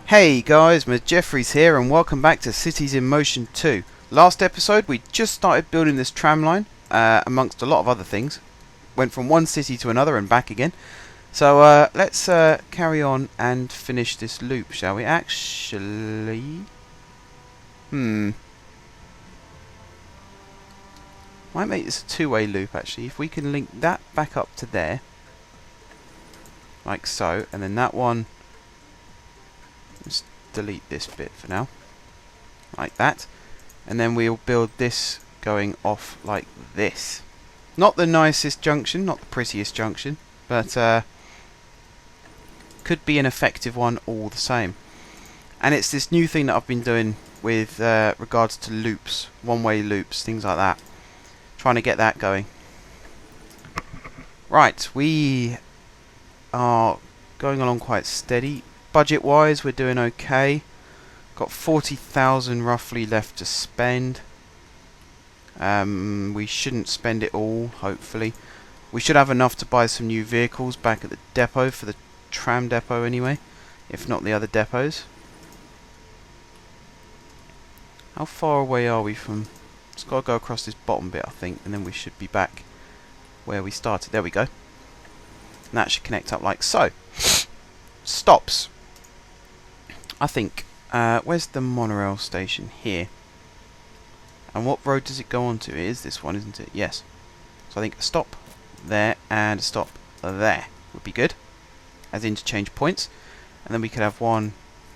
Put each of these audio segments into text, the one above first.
Hey guys, Mr. Jeffries here and welcome back to Cities in Motion 2. Last episode we just started building this tram line, amongst a lot of other things. Went from one city to another and back again. So let's carry on and finish this loop, shall we? Actually... might make this a two-way loop actually. If we can link that back up to there, like so, and then that one... Let's delete this bit for now, like that, and then we'll build this going off like this. Not the nicest junction, not the prettiest junction, but could be an effective one all the same. And it's this new thing that I've been doing with regards to loops, one-way loops, things like that. Trying to get that going. Right, we are going along quite steady. Budget-wise, we're doing okay. Got 40,000 roughly left to spend. We shouldn't spend it all, hopefully. We should have enough to buy some new vehicles back at the depot, for the tram depot anyway, if not the other depots. How far away are we from... Just got to go across this bottom bit, I think, and then we should be back where we started. There we go. And that should connect up like so. Stops. I think, where's the monorail station? Here. And what road does it go onto? It is this one, isn't it? Yes. So I think a stop there and a stop there would be good as interchange points. And then we could have one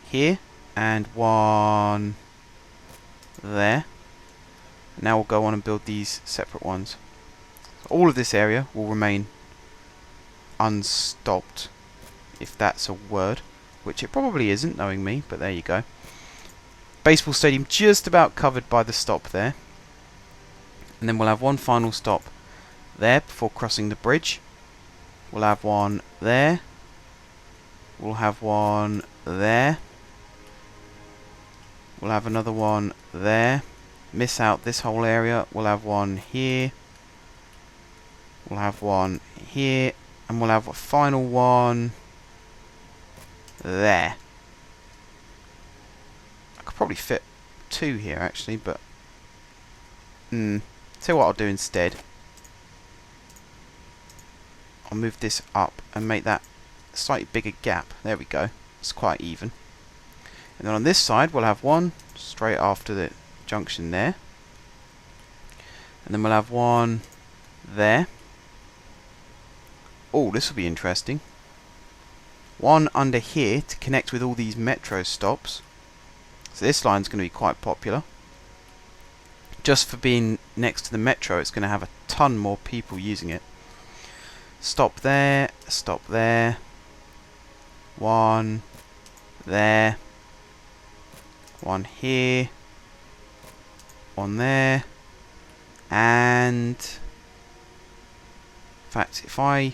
here and one there. Now we'll go on and build these separate ones. So all of this area will remain unstopped, if that's a word. Which it probably isn't, knowing me, but there you go. Baseball stadium just about covered by the stop there. And then we'll have one final stop there before crossing the bridge. We'll have one there. We'll have one there. We'll have another one there. Miss out this whole area. We'll have one here. We'll have one here. And we'll have a final one... there. I could probably fit two here actually, but tell you what I'll do instead. I'll move this up and make that a slightly bigger gap. There we go. It's quite even. And then on this side we'll have one straight after the junction there. And then we'll have one there. Oh, this will be interesting. One under here to connect with all these metro stops. So this line's going to be quite popular. Just for being next to the metro, it's going to have a ton more people using it. Stop there, stop there. One there. One here. One there. And... in fact, if I...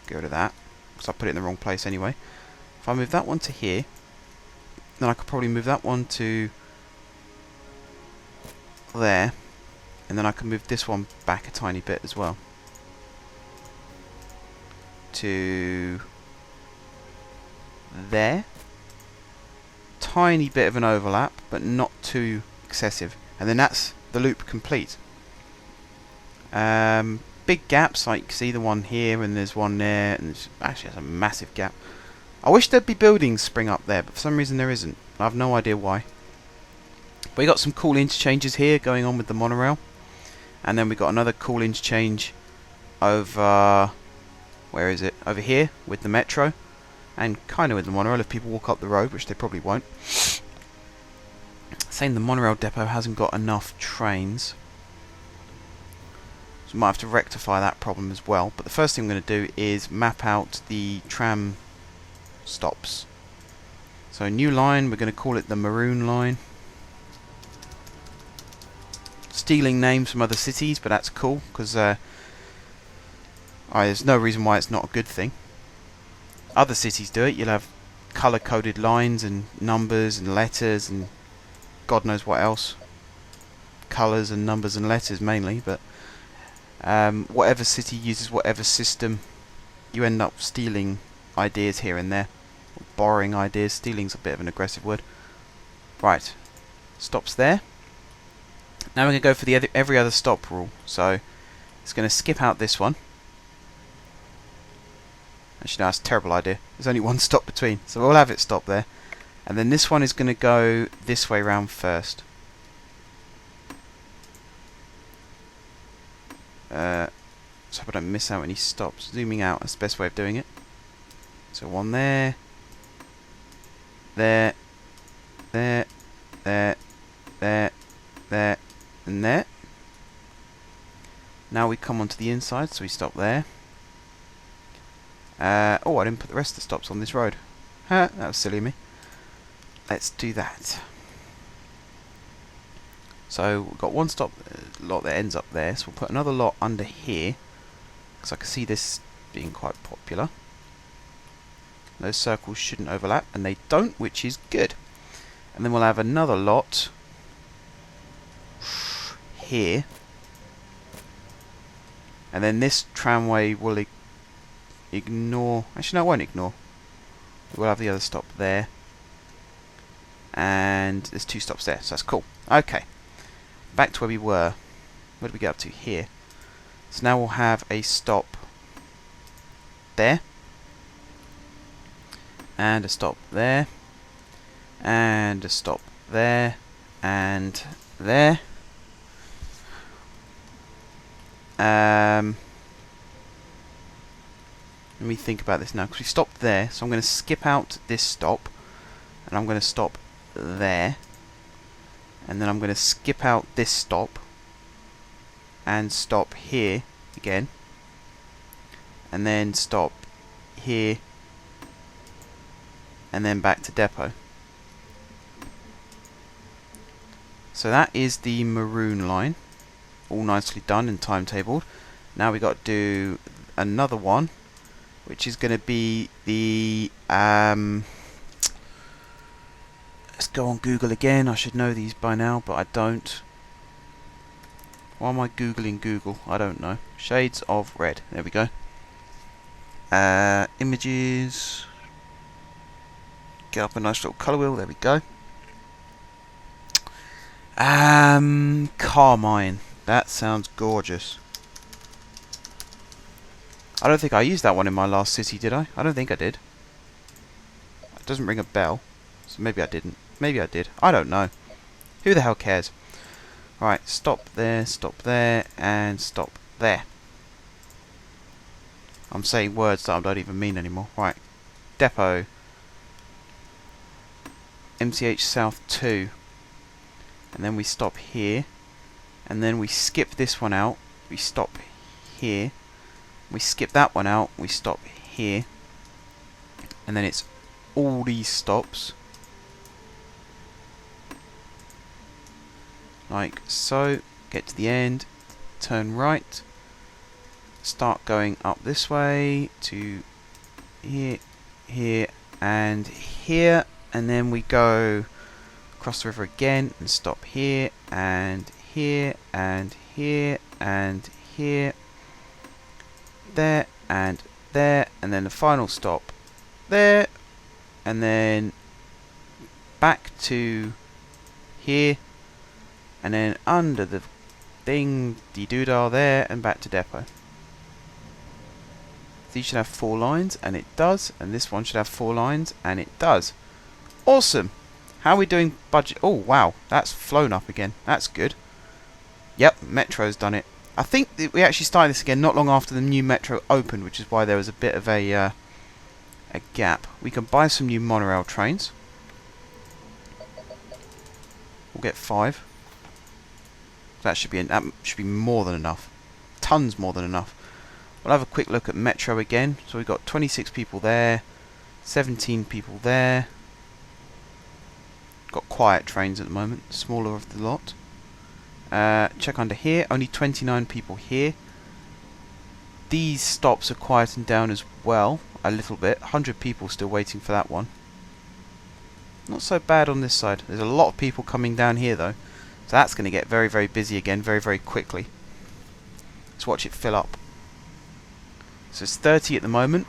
get rid of that, because I put it in the wrong place anyway. If I move that one to here, then I could probably move that one to there, and then I can move this one back a tiny bit as well to there. Tiny bit of an overlap, but not too excessive, and then that's the loop complete. Big gaps, like you can see the one here and there's one there, and there's actually has a massive gap. I wish there'd be buildings spring up there, but for some reason there isn't. I have no idea why. But we got some cool interchanges here going on with the monorail, and then we got another cool interchange over, where is it? Over here with the metro, and kind of with the monorail if people walk up the road, which they probably won't. Saying the monorail depot hasn't got enough trains. Might have to rectify that problem as well, but the first thing I'm going to do is map out the tram stops. So a new line, we're going to call it the Maroon line. Stealing names from other cities, but that's cool because there's no reason why it's not a good thing. Other cities do it. You'll have colour coded lines and numbers and letters and God knows what else. Colours and numbers and letters mainly, but whatever city uses whatever system, you end up stealing ideas here and there. borrowing ideas. Stealing's a bit of an aggressive word. Right, stops there. Now we're going to go for the every other stop rule. So it's going to skip out this one. Actually, no, that's a terrible idea. There's only one stop between, so we'll have it stop there. And then this one is going to go this way round first. So I don't miss out any stops. Zooming out, that's the best way of doing it. So one there, there, there, there, there, there, and there. Now we come onto the inside, so we stop there. Oh, I didn't put the rest of the stops on this road. That was silly of me. Let's do that. So we've got one stop lot that ends up there, so we'll put another lot under here, because I can see this being quite popular. Those circles shouldn't overlap, and they don't, which is good. And then we'll have another lot here, and then this tramway will ignore. Actually, no, it won't ignore. We'll have the other stop there, and there's two stops there, so that's cool. Okay, back to where we were. Where did we get up to? Here. So now we'll have a stop there, and a stop there, and a stop there, and there. Let me think about this now, because we stopped there, so I'm going to skip out this stop, and I'm going to stop there, and then I'm going to skip out this stop, and stop here again, and then stop here, and then back to depot. So that is the maroon line, all nicely done and timetabled. Now we got to do another one, which is going to be the let's go on Google again. I should know these by now, but I don't. Why am I googling Google? I don't know. Shades of red. There we go. Images. Get up a nice little colour wheel. There we go. Carmine. That sounds gorgeous. I don't think I used that one in my last city, did I? I don't think I did. It doesn't ring a bell. So maybe I didn't. Maybe I did. I don't know. Who the hell cares? Right, stop there, and stop there. I'm saying words that I don't even mean anymore. Right, depot. MCH South 2. And then we stop here. And then we skip this one out. We stop here. We skip that one out. We stop here. And then it's all these stops. Like so. Get to the end. Turn right. Start going up this way to here, here, and here. And then we go across the river again and stop here, and here, and here, and here. There, and there. And then the final stop there. And then back to here. And then under the thing, the doodah there, and back to depot. These should have 4 lines, and it does. And this one should have 4 lines, and it does. Awesome! How are we doing budget? Oh, wow. That's flown up again. That's good. Yep, Metro's done it. I think that we actually started this again not long after the new Metro opened, which is why there was a bit of a gap. We can buy some new monorail trains. We'll get 5. That should be more than enough. Tons more than enough. We'll have a quick look at Metro again. So we've got 26 people there, 17 people there. Got quiet trains at the moment, smaller of the lot. Check under here, only 29 people here. These stops are quieting down as well, a little bit. 100 people still waiting for that one. Not so bad on this side. There's a lot of people coming down here though. So that's going to get very, very busy again, very, very quickly. Let's watch it fill up. So it's 30 at the moment.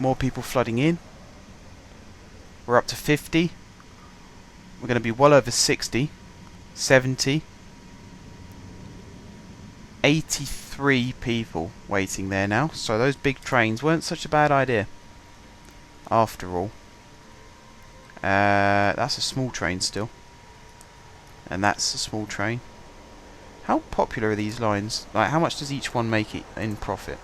More people flooding in. We're up to 50. We're going to be well over 60. 70. 83 people waiting there now. So those big trains weren't such a bad idea after all. That's a small train still. And that's a small train. How popular are these lines? Like, how much does each one make it in profit?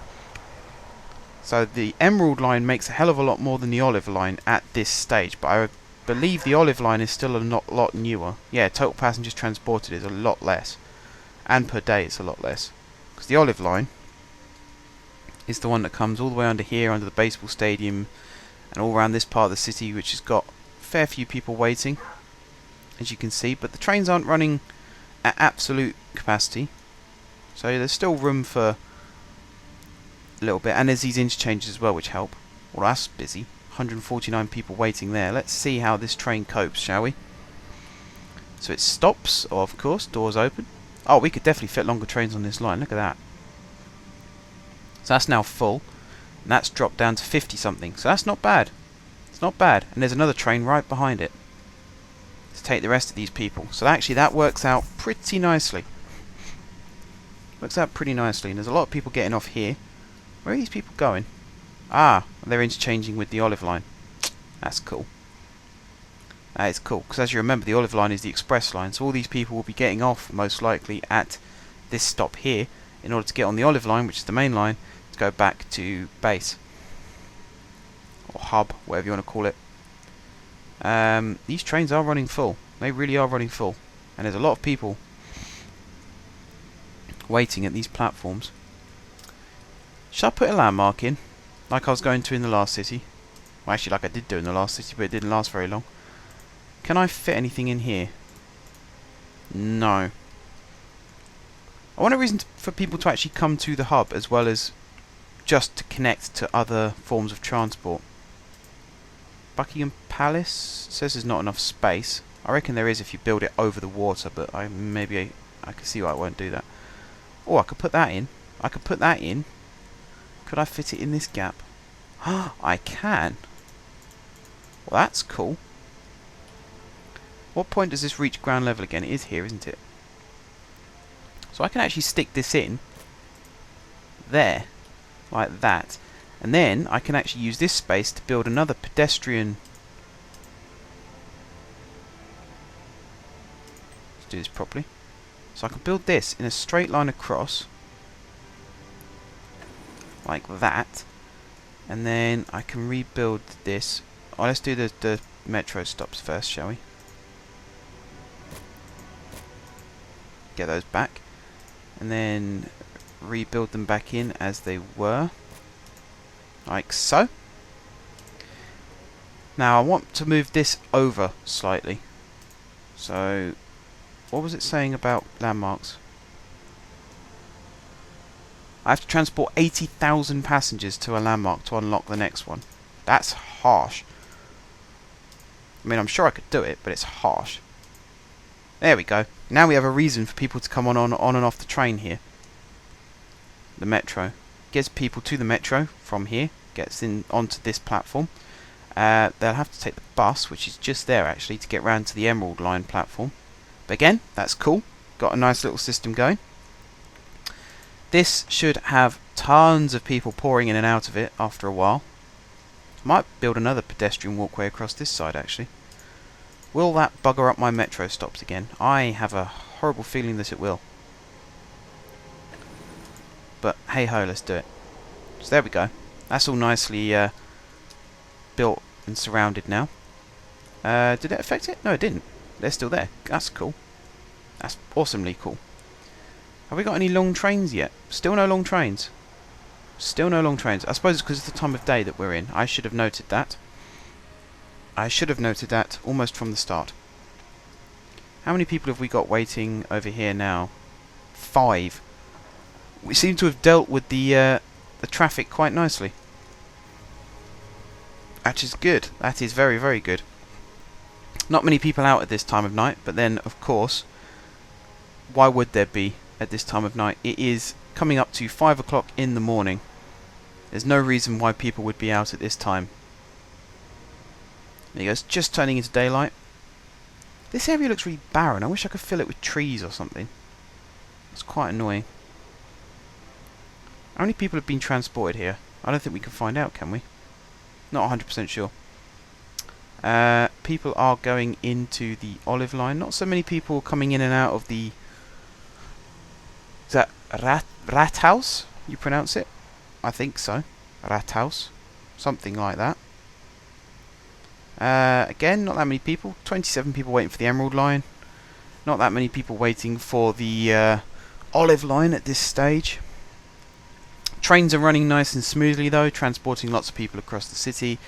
So the Emerald line makes a hell of a lot more than the Olive line at this stage, but I believe the Olive line is still a lot newer. Yeah, total passengers transported is a lot less. And per day it's a lot less. Because the Olive line is the one that comes all the way under here, under the baseball stadium, and all around this part of the city, which has got a fair few people waiting, as you can see. But the trains aren't running at absolute capacity, so there's still room for a little bit. And there's these interchanges as well, which help. Well, that's busy. 149 people waiting there. Let's see how this train copes, shall we? So it stops, of course, doors open. Oh, we could definitely fit longer trains on this line. Look at that. So that's now full, and that's dropped down to 50 something. So that's not bad. It's not bad. And there's another train right behind it to take the rest of these people. So actually that works out pretty nicely. Works out pretty nicely. And there's a lot of people getting off here. Where are these people going? Ah, they're interchanging with the Olive line. That's cool. That is cool, because as you remember, the Olive line is the express line, so all these people will be getting off, most likely, at this stop here, in order to get on the Olive line, which is the main line, to go back to base. Or hub, whatever you want to call it. These trains are running full. They really are running full. And there's a lot of people waiting at these platforms. Should I put a landmark in, like I was going to in the last city? Well, actually, like I did do in the last city, but it didn't last very long. Can I fit anything in here? No. I want a reason for people to actually come to the hub, as well as just to connect to other forms of transport. Buckingham Palace says there's not enough space. I reckon there is if you build it over the water, but maybe I can see why I won't do that. Oh, I could put that in. I could put that in. Could I fit it in this gap? I can. Well, that's cool. What point does this reach ground level again? It is here, isn't it? So I can actually stick this in there, like that. And then I can actually use this space to build another pedestrian. Let's do this properly. So I can build this in a straight line across, like that. And then I can rebuild this. Oh, let's do the metro stops first, shall we? Get those back. And then rebuild them back in as they were. Like so. Now I want to move this over slightly. So, what was it saying about landmarks? I have to transport 80,000 passengers to a landmark to unlock the next one. That's harsh. I mean, I'm sure I could do it, but it's harsh. There we go. Now we have a reason for people to come on and off the train here. The metro. Gets people to the metro from here. Gets in onto this platform. They'll have to take the bus, which is just there actually, to get round to the Emerald line platform. But again, that's cool. Got a nice little system going. This should have tons of people pouring in and out of it after a while. Might build another pedestrian walkway across this side actually. Will that bugger up my metro stops again? I have a horrible feeling that it will. But hey ho, let's do it. So there we go. That's all nicely built and surrounded now. Did it affect it? No, it didn't. They're still there. That's cool. That's awesomely cool. Have we got any long trains yet? Still no long trains. Still no long trains. I suppose it's because it's the time of day that we're in. I should have noted that. I should have noted that almost from the start. How many people have we got waiting over here now? 5. We seem to have dealt with the traffic quite nicely. That is good. That is very, very good. Not many people out at this time of night, but then, of course, why would there be at this time of night? It is coming up to 5 o'clock in the morning. There's no reason why people would be out at this time. There you go, it's just turning into daylight. This area looks really barren. I wish I could fill it with trees or something. It's quite annoying. How many people have been transported here? I don't think we can find out, can we? Not 100% sure. People are going into the olive line. Not so many people coming in and out of the... Is that Rathaus? You pronounce it? I think so. Rathaus. Something like that. Again, not that many people. 27 people waiting for the emerald line. Not that many people waiting for the olive line at this stage. Trains are running nice and smoothly though, transporting lots of people across the city,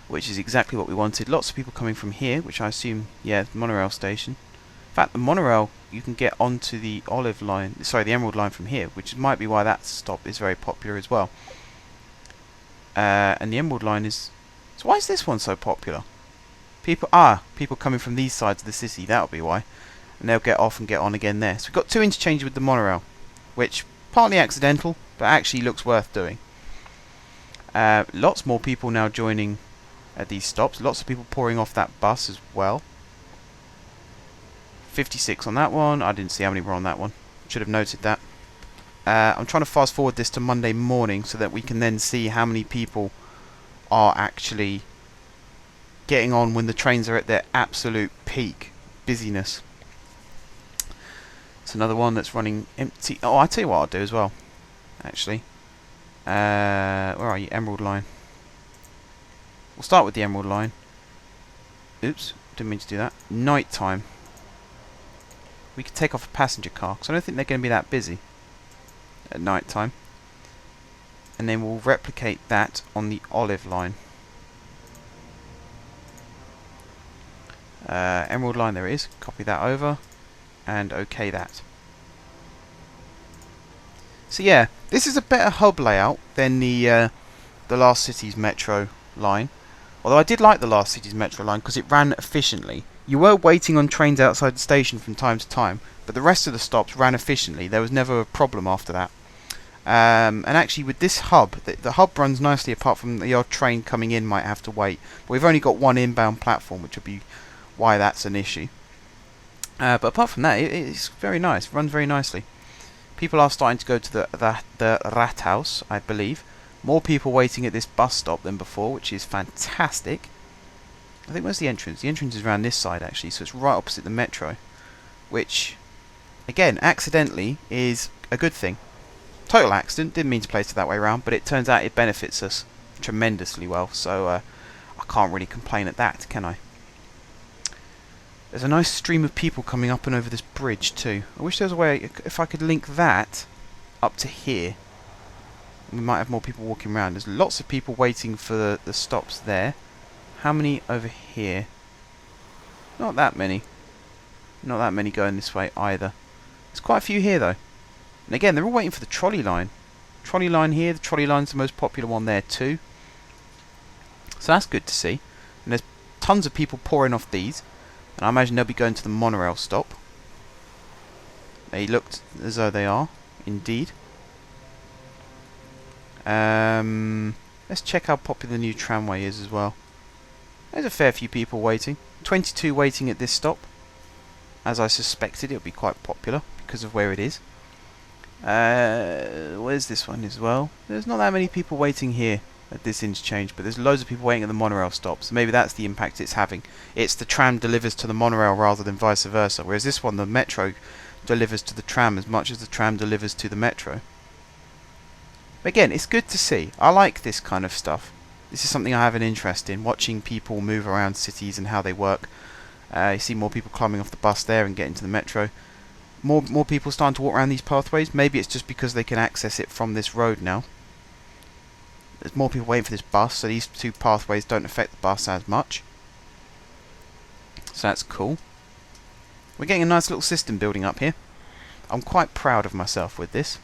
which is exactly what we wanted. Lots of people coming from here, which I assume, yeah, the monorail station. In fact, the monorail, you can get onto the olive line, sorry, the emerald line from here, which might be why that stop is very popular as well. And the emerald line is... So why is this one so popular? People coming from these sides of the city, that'll be why. And they'll get off and get on again there. So we've got two interchanges with the monorail, which partly accidental, but actually looks worth doing. Lots more people now joining at these stops. Lots of people pouring off that bus as well. 56 on that one. I didn't see how many were on that one. Should have noted that. I'm trying to fast forward this to Monday morning so that we can then see how many people are actually getting on when the trains are at their absolute peak busyness. It's another one that's running empty. Oh, I'll tell you what I'll do as well, actually. Where are you? Emerald line. We'll start with the emerald line. Oops, didn't mean to do that. Night time. We could take off a passenger car, because I don't think they're going to be that busy at night time. And then we'll replicate that on the olive line. Emerald line there it is. Copy that over. And OK that. So yeah, this is a better hub layout than the last city's metro line. Although I did like the last city's metro line because it ran efficiently. You were waiting on trains outside the station from time to time, but the rest of the stops ran efficiently. There was never a problem after that. And actually with this hub, the hub runs nicely apart from the odd train coming in might have to wait. But we've only got one inbound platform, which would be why that's an issue. But apart from that, it's very nice. Runs very nicely. People are starting to go to the Rathaus, I believe. More people waiting at this bus stop than before, which is fantastic. I think where's the entrance? The entrance is around this side actually, so it's right opposite the metro. Which, again, accidentally is a good thing. Total accident, didn't mean to place it that way around, but it turns out it benefits us tremendously well, so I can't really complain at that, can I? There's a nice stream of people coming up and over this bridge too. I wish there was a way, if I could link that up to here. We might have more people walking around. There's lots of people waiting for the stops there. How many over here? Not that many. Not that many going this way either. There's quite a few here though. And again, they're all waiting for the trolley line. Trolley line here, the trolley line's the most popular one there too. So that's good to see. And there's tons of people pouring off these. And I imagine they'll be going to the monorail stop. They looked as though they are, indeed. Let's check how popular the new tramway is as well. There's a fair few people waiting. 22 waiting at this stop. As I suspected, it'll be quite popular because of where it is. Where's this one as well? There's not that many people waiting here at this interchange, but there's loads of people waiting at the monorail stop, so maybe that's the impact it's having. It's the tram delivers to the monorail rather than vice versa, whereas this one, the metro, delivers to the tram as much as the tram delivers to the metro. But again, it's good to see. I like this kind of stuff. This is something I have an interest in, watching people move around cities and how they work. You see more people climbing off the bus there and getting to the metro. More people starting to walk around these pathways. Maybe it's just because they can access it from this road now. There's more people waiting for this bus, so these two pathways don't affect the bus as much. So that's cool. We're getting a nice little system building up here. I'm quite proud of myself with this.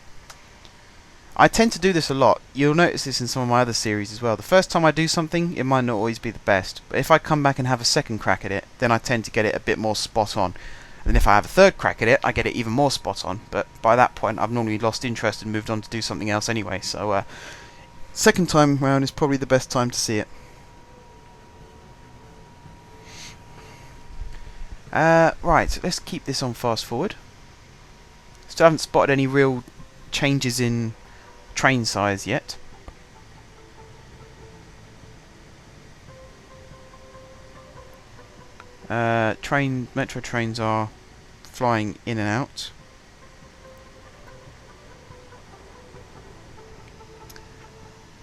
I tend to do this a lot. You'll notice this in some of my other series as well. The first time I do something, it might not always be the best. But if I come back and have a second crack at it, then I tend to get it a bit more spot on. And if I have a third crack at it, I get it even more spot on. But by that point, I've normally lost interest and moved on to do something else anyway. So, second time round is probably the best time to see it. Right, let's keep this on fast forward. Still haven't spotted any real changes in train size yet. Metro trains are flying in and out.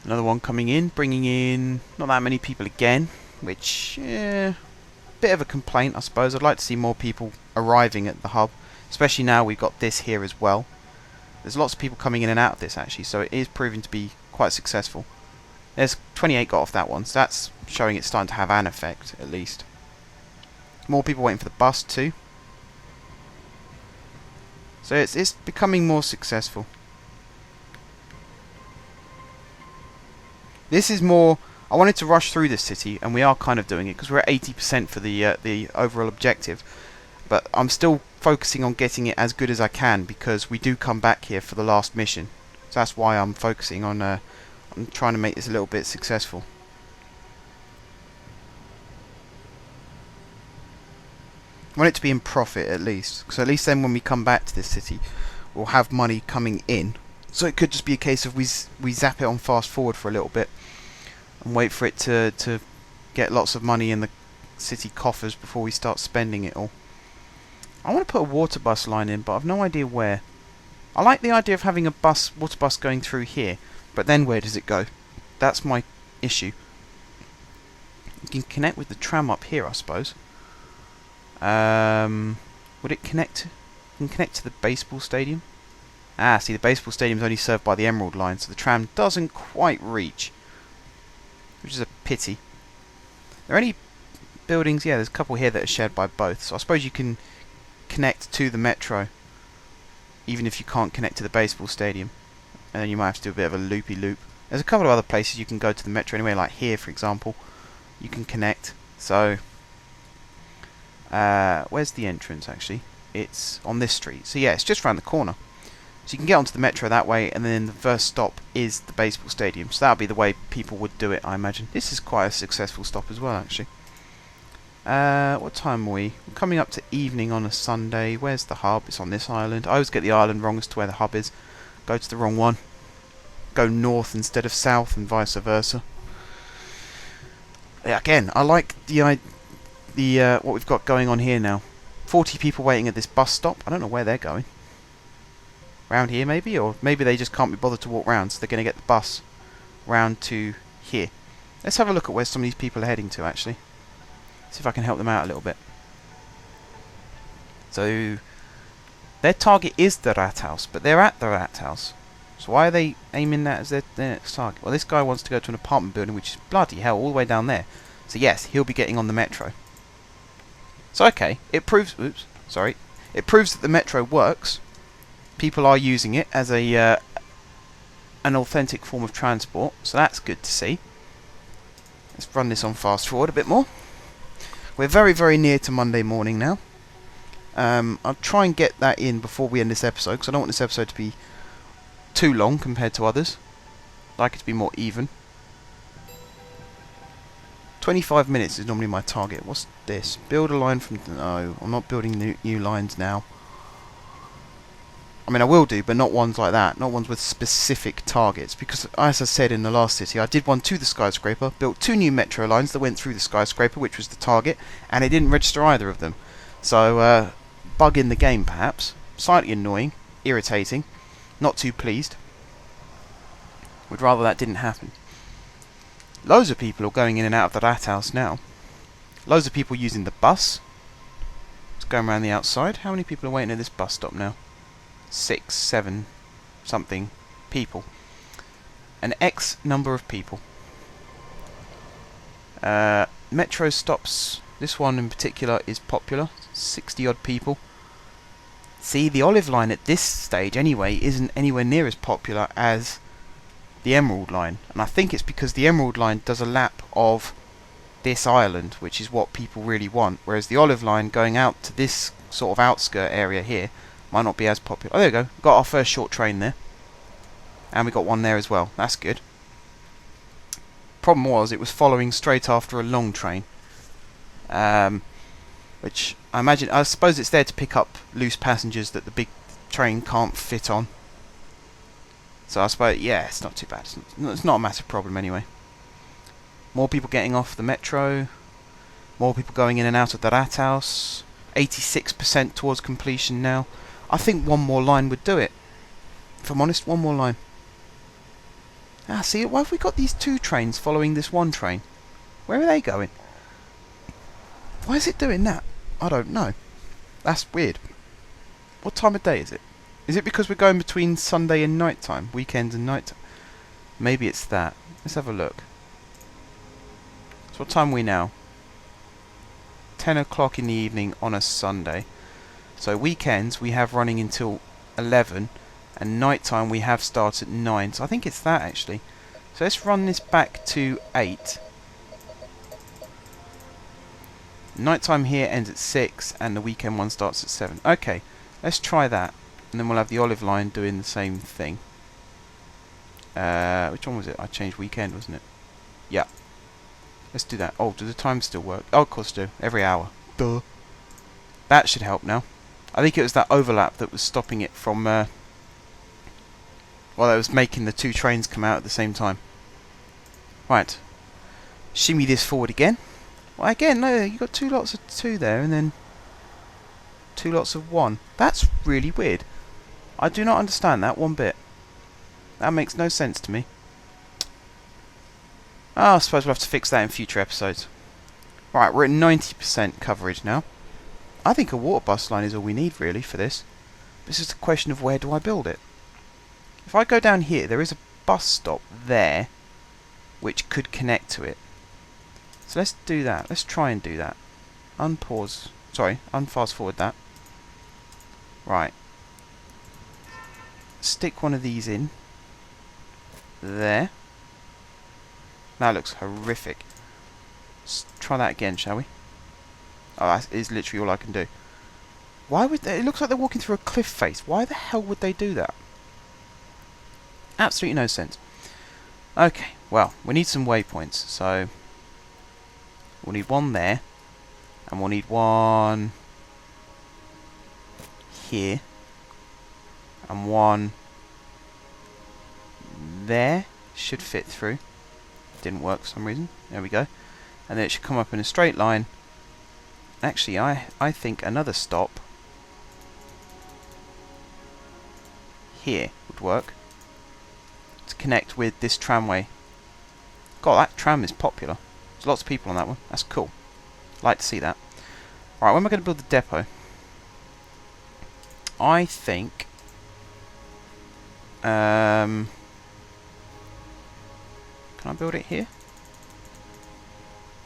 Another one coming in, bringing in not that many people again, which, bit of a complaint, I suppose. I'd like to see more people arriving at the hub, especially now we've got this here as well. There's lots of people coming in and out of this actually, so it is proving to be quite successful. There's 28 got off that one, so that's showing it's starting to have an effect, at least. More people waiting for the bus too. So it's becoming more successful. This is more... I wanted to rush through this city, and we are kind of doing it, because we're at 80% for the overall objective. But I'm still focusing on getting it as good as I can, because we do come back here for the last mission. So that's why I'm focusing on trying to make this a little bit successful. I want it to be in profit at least, so at least then when we come back to this city we'll have money coming in. So it could just be a case of we zap it on fast forward for a little bit and wait for it to get lots of money in the city coffers before we start spending it all. I want to put a water bus line in, but I've no idea where. I like the idea of having a water bus going through here, but then where does it go? That's my issue. You can connect with the tram up here, I suppose. Would it connect? You can connect to the baseball stadium. Ah, see, the baseball stadium is only served by the Emerald line, so the tram doesn't quite reach, which is a pity. Are there any buildings? Yeah, there's a couple here that are shared by both, so I suppose you can connect to the metro, even if you can't connect to the baseball stadium. And then you might have to do a bit of a loopy loop. There's a couple of other places you can go to the metro anyway, like here, for example. You can connect. So, where's the entrance, actually? It's on this street. So yeah, it's just around the corner. So you can get onto the metro that way, and then the first stop is the baseball stadium. So that would be the way people would do it, I imagine. This is quite a successful stop as well, actually. What time are we? We're coming up to evening on a Sunday. Where's the hub? It's on this island. I always get the island wrong as to where the hub is. Go to the wrong one. Go north instead of south, and vice versa. Yeah, again, I like the what we've got going on here now. 40 people waiting at this bus stop. I don't know where they're going. Round here maybe, or maybe they just can't be bothered to walk round, so they're going to get the bus round to here. Let's have a look at where some of these people are heading to, actually. See if I can help them out a little bit. So, their target is the Rathaus, but they're at the Rathaus. So why are they aiming that as their next target? Well, this guy wants to go to an apartment building, which is bloody hell, all the way down there. So yes, he'll be getting on the metro. So okay, it proves... Oops, sorry. It proves that the metro works. People are using it as an authentic form of transport, so that's good to see. Let's run this on fast forward a bit more. We're very, very near to Monday morning now. I'll try and get that in before we end this episode, because I don't want this episode to be too long compared to others. I'd like it to be more even. 25 minutes is normally my target. What's this? Build a line from... No, I'm not building new lines now. I mean, I will do, but not ones like that. Not ones with specific targets. Because, as I said in the last city, I did one to the skyscraper, built 2 new metro lines that went through the skyscraper, which was the target, and it didn't register either of them. So, bug in the game, perhaps. Slightly annoying, irritating, not too pleased. Would rather that didn't happen. Loads of people are going in and out of the Rathaus now. Loads of people using the bus. It's going around the outside. How many people are waiting at this bus stop now? 6, 7, something people. An X number of people. Metro stops. This one in particular is popular. 60 odd people. See, the olive line at this stage anyway isn't anywhere near as popular as the Emerald line. And I think it's because the Emerald line does a lap of this island, which is what people really want. Whereas the olive line going out to this sort of outskirt area here might not be as popular. Oh, there we go. Got our first short train there. And we got one there as well. That's good. Problem was, it was following straight after a long train. But which I suppose it's there to pick up loose passengers that the big train can't fit on. So I suppose, yeah, it's not too bad. It's not a massive problem anyway. More people getting off the metro. More people going in and out of the Rathaus. 86% towards completion now. I think one more line would do it. If I'm honest, one more line. Ah, see, why have we got these two trains following this one train? Where are they going? Why is it doing that? I don't know. That's weird. What time of day is it? Is it because we're going between Sunday and night time? Weekends and night time? Maybe it's that. Let's have a look. So what time are we now? 10 o'clock in the evening on a Sunday. So weekends we have running until 11. And night time we have start at 9. So I think it's that actually. So let's run this back to 8. Nighttime here ends at 6 and the weekend one starts at 7. Okay, let's try that. And then we'll have the olive line doing the same thing. Which one was it? I changed weekend, wasn't it? Yeah. Let's do that. Oh, does the time still work? Oh, of course do. Every hour. Duh. That should help now. I think it was that overlap that was stopping it from... well, it was making the two trains come out at the same time. Right. Shimmy this forward again. Well, again, no, you got two lots of 2 there, and then 2 lots of 1. That's really weird. I do not understand that one bit. That makes no sense to me. Oh, I suppose we'll have to fix that in future episodes. Right, we're at 90% coverage now. I think a water bus line is all we need, really, for this. This is a question of where do I build it. If I go down here, there is a bus stop there, which could connect to it. So let's do that. Let's try and do that. Unpause. Sorry, unfast forward that. Right. Stick one of these in. There. That looks horrific. Let's try that again, shall we? Oh, that is literally all I can do. Why would they? It looks like they're walking through a cliff face. Why the hell would they do that? Absolutely no sense. Okay, well, we need some waypoints, so we'll need one there, and we'll need one here, and one there. Should fit through. Didn't work for some reason. There we go. And then it should come up in a straight line. Actually, I think another stop here would work to connect with this tramway. God, that tram is popular. There's lots of people on that one. That's cool. Like to see that. Alright, when am I going to build the depot? I think... can I build it here?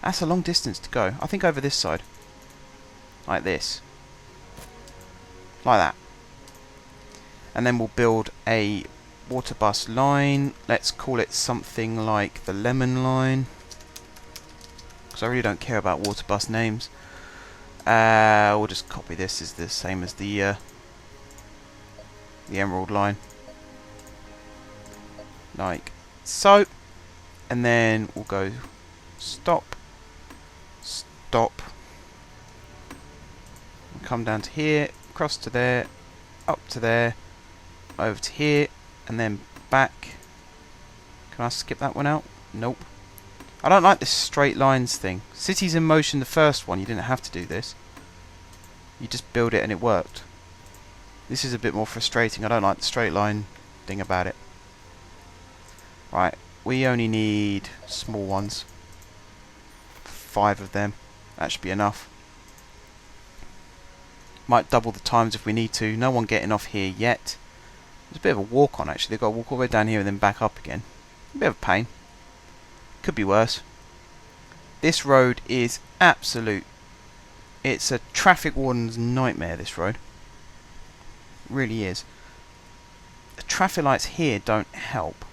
That's a long distance to go. I think over this side. Like this. Like that. And then we'll build a water bus line. Let's call it something like the lemon line. Because I really don't care about water bus names. We'll just copy this as the same as the emerald line. Like so. And then we'll go stop. Stop. We'll come down to here. Across to there. Up to there. Over to here. And then back. Can I skip that one out? Nope. I don't like this straight lines thing. Cities in Motion, the first one, you didn't have to do this. You just build it and it worked. This is a bit more frustrating. I don't like the straight line thing about it. Right. We only need small ones. 5 of them. That should be enough. Might double the times if we need to. No one getting off here yet. There's a bit of a walk on actually. They've got to walk all the way down here and then back up again. A bit of a pain. Could be worse. This road is absolute. It's a traffic warden's nightmare, this road. It really is. The traffic lights here don't help.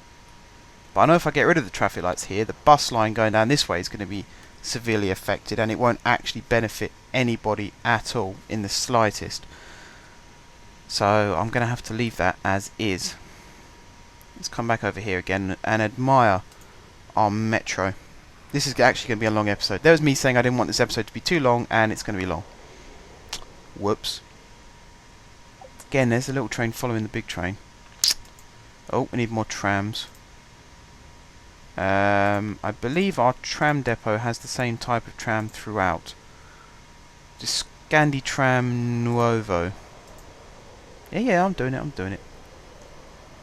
But I know if I get rid of the traffic lights here, the bus line going down this way is going to be severely affected and it won't actually benefit anybody at all in the slightest. So I'm going to have to leave that as is. Let's come back over here again and admire our metro. This is actually going to be a long episode. There was me saying I didn't want this episode to be too long, and it's going to be long. Whoops. Again, there's a little train following the big train. Oh, we need more trams. I believe our tram depot has the same type of tram throughout. The Scandi Tram Nuovo. Yeah, I'm doing it.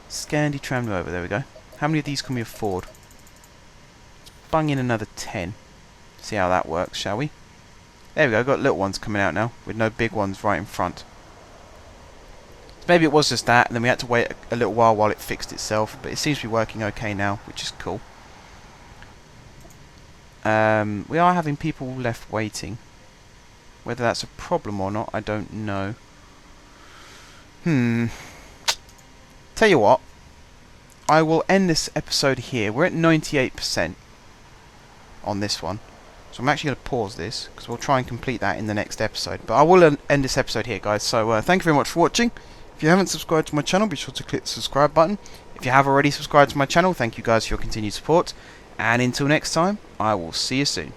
Scandi Tram Nuovo, there we go. How many of these can we afford? Let's bung in another 10. See how that works, shall we? There we go, got little ones coming out now, with no big ones right in front. So maybe it was just that, and then we had to wait a little while it fixed itself, but it seems to be working okay now, which is cool. We are having people left waiting. Whether that's a problem or not, I don't know. Tell you what, I will end this episode here. We're at 98% on this one. So I'm actually going to pause this, because we'll try and complete that in the next episode. But I will end this episode here, guys. So thank you very much for watching. If you haven't subscribed to my channel, be sure to click the subscribe button. If you have already subscribed to my channel, thank you guys for your continued support. And until next time, I will see you soon.